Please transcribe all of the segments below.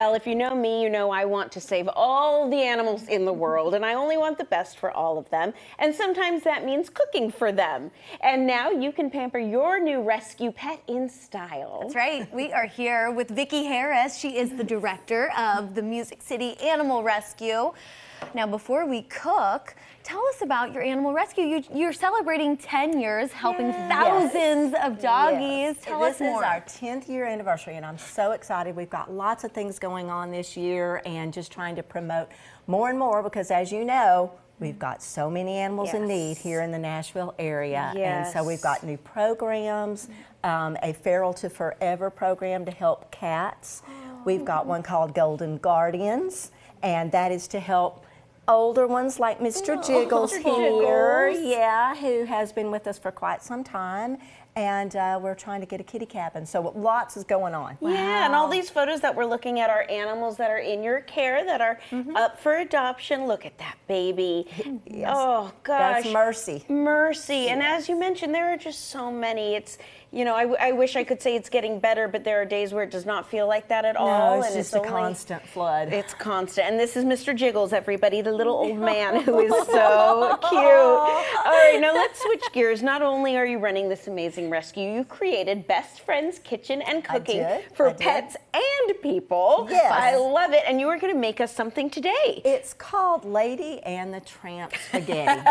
Well, if you know me, you know I want to save all the animals in the world, and I only want the best for all of them. And sometimes that means cooking for them. And now you can pamper your new rescue pet in style. That's right. We are here with Vicki Harris. She is the director of the Music City Animal Rescue. Now, before we cook, tell us about your animal rescue. You're celebrating 10 years, helping thousands of doggies. Tell us more. This is our 10th year anniversary, and I'm so excited. We've got lots of things going on this year and just trying to promote more and more because, as you know, we've got so many animals in need here in the Nashville area. And so we've got new programs, a Feral to Forever program to help cats. We've got one called Golden Guardians, and that is to help older ones like Mr. Jiggles here, who has been with us for quite some time. And we're trying to get a kitty cabin. So lots is going on. Yeah, and all these photos that we're looking at are animals that are in your care, that are up for adoption. Look at that baby. Oh, gosh. That's Mercy. Mercy. And as you mentioned, there are just so many. It's, you know, I wish I could say it's getting better, but there are days where it does not feel like that at all. No, it's just a constant flood. It's constant. And this is Mr. Jiggles, everybody, the little old man who is so cute. All right, now let's switch gears. Not only are you running this amazing rescue, you created Best Friends Kitchen and Cooking for pets and people. Yes. I love it. And you are going to make us something today. It's called Lady and the Tramp Spaghetti.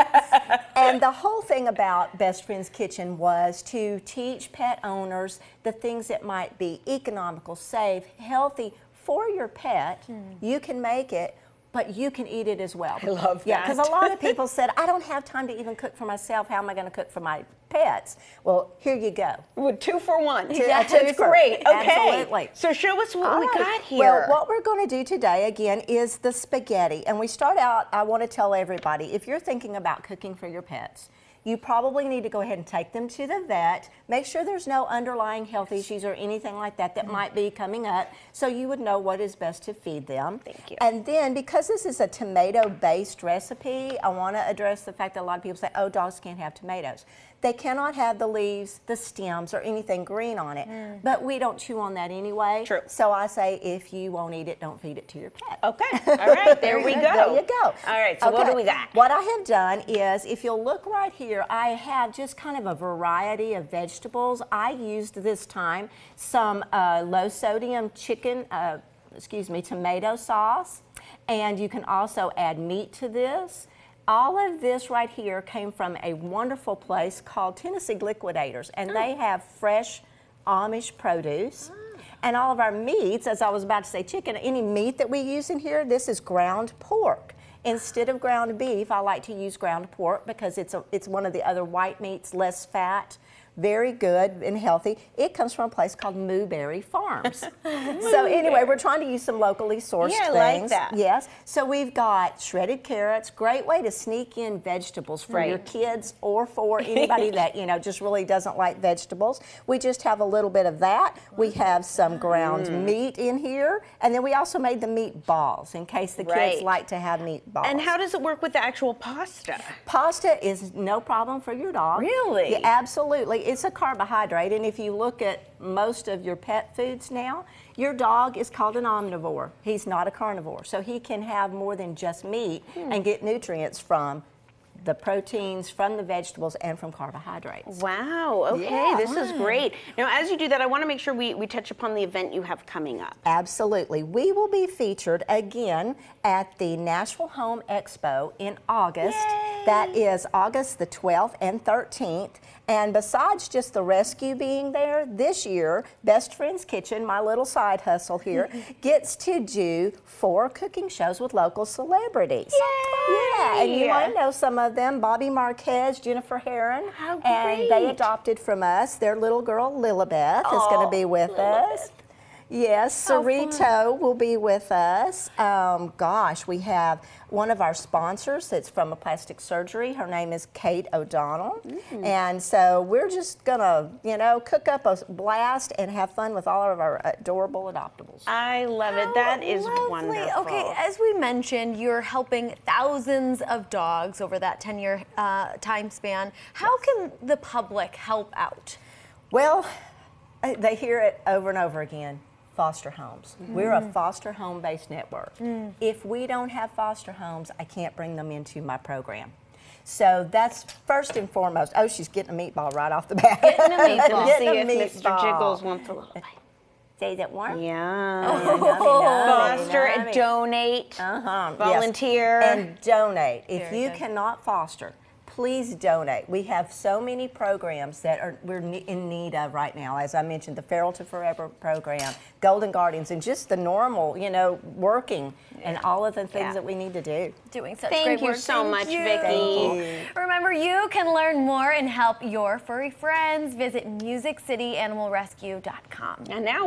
And the whole thing about Best Friends Kitchen was to teach pet owners the things that might be economical, safe, healthy for your pet. You can make it, but you can eat it as well. I love that. Yeah, because a lot of people said, I don't have time to even cook for myself. How am I going to cook for my pets? Well, here you go. With 2 for 1. That's great. Okay. Absolutely. So show us what we got here. Well, what we're going to do today, again, is the spaghetti. And we start out, I want to tell everybody, if you're thinking about cooking for your pets, you probably need to go ahead and take them to the vet. Make sure there's no underlying health issues or anything like that that might be coming up, so you would know what is best to feed them. Thank you. And then, because this is a tomato-based recipe, I want to address the fact that a lot of people say, oh, dogs can't have tomatoes. They cannot have the leaves, the stems, or anything green on it, but we don't chew on that anyway. True. So I say, if you won't eat it, don't feed it to your pet. Okay. All right. There we go. There you go. All right. So what do we got? What I have done is, if you'll look right here, I have just kind of a variety of vegetables. I used this time some low sodium tomato sauce, and you can also add meat to this. All of this right here came from a wonderful place called Tennessee Liquidators, and they have fresh Amish produce. And all of our meats, as I was about to say chicken, any meat that we use in here, this is ground pork. Instead of ground beef, I like to use ground pork because it's one of the other white meats, less fat, very good and healthy. It comes from a place called Mooberry Farms. So anyway, we're trying to use some locally sourced things. I like that. Yes. So we've got shredded carrots, great way to sneak in vegetables for your kids or for anybody that, you know, just really doesn't like vegetables. We just have a little bit of that. We have some ground meat in here, and then we also made the meatballs in case the kids like to have meatballs. And how does it work with the actual pasta? Pasta is no problem for your dog. Really? Yeah, absolutely. It's a carbohydrate, and if you look at most of your pet foods now, your dog is called an omnivore. He's not a carnivore, so he can have more than just meat and get nutrients from the proteins, from the vegetables, and from carbohydrates. Wow, okay, this is great. Now, as you do that, I want to make sure we touch upon the event you have coming up. Absolutely. We will be featured again at the Nashville Home Expo in August. Yay! That is August the 12th and 13th. And besides just the rescue being there, this year, Best Friends Kitchen, my little side hustle here, gets to do 4 cooking shows with local celebrities. Yay! Yeah, and you might know some of them, Bobby Marquez, Jennifer Herron. How great. And they adopted from us. Their little girl, Lilibeth, is going to be with us. Yes, Cerrito will be with us. Gosh, we have one of our sponsors that's from a plastic surgery. Her name is Kate O'Donnell. And so we're just going to, you know, cook up a blast and have fun with all of our adorable adoptables. I love it. That is Lovely. wonderful. Okay, as we mentioned, you're helping thousands of dogs over that 10-year time span. How can the public help out? Well, they hear it over and over again. foster homes. We're a foster home-based network. If we don't have foster homes, I can't bring them into my program. So that's first and foremost. Oh, she's getting a meatball right off the bat. Getting a meatball. Getting See a if Mr. meatball. Jiggles wants a little bite. Say that warm? Yeah. Yummy, Foster and yummy. donate. Yes. Volunteer. And donate. If Very you good. cannot foster, please donate. We have so many programs that we're in need of right now. As I mentioned, the Feral to Forever program, Golden Guardians, and just the normal, working and all of the things that we need to do. Doing such Thank great you work. so Thank much, you. Vicki. Thank you. Remember, you can learn more and help your furry friends. Visit MusicCityAnimalRescue.com. And now,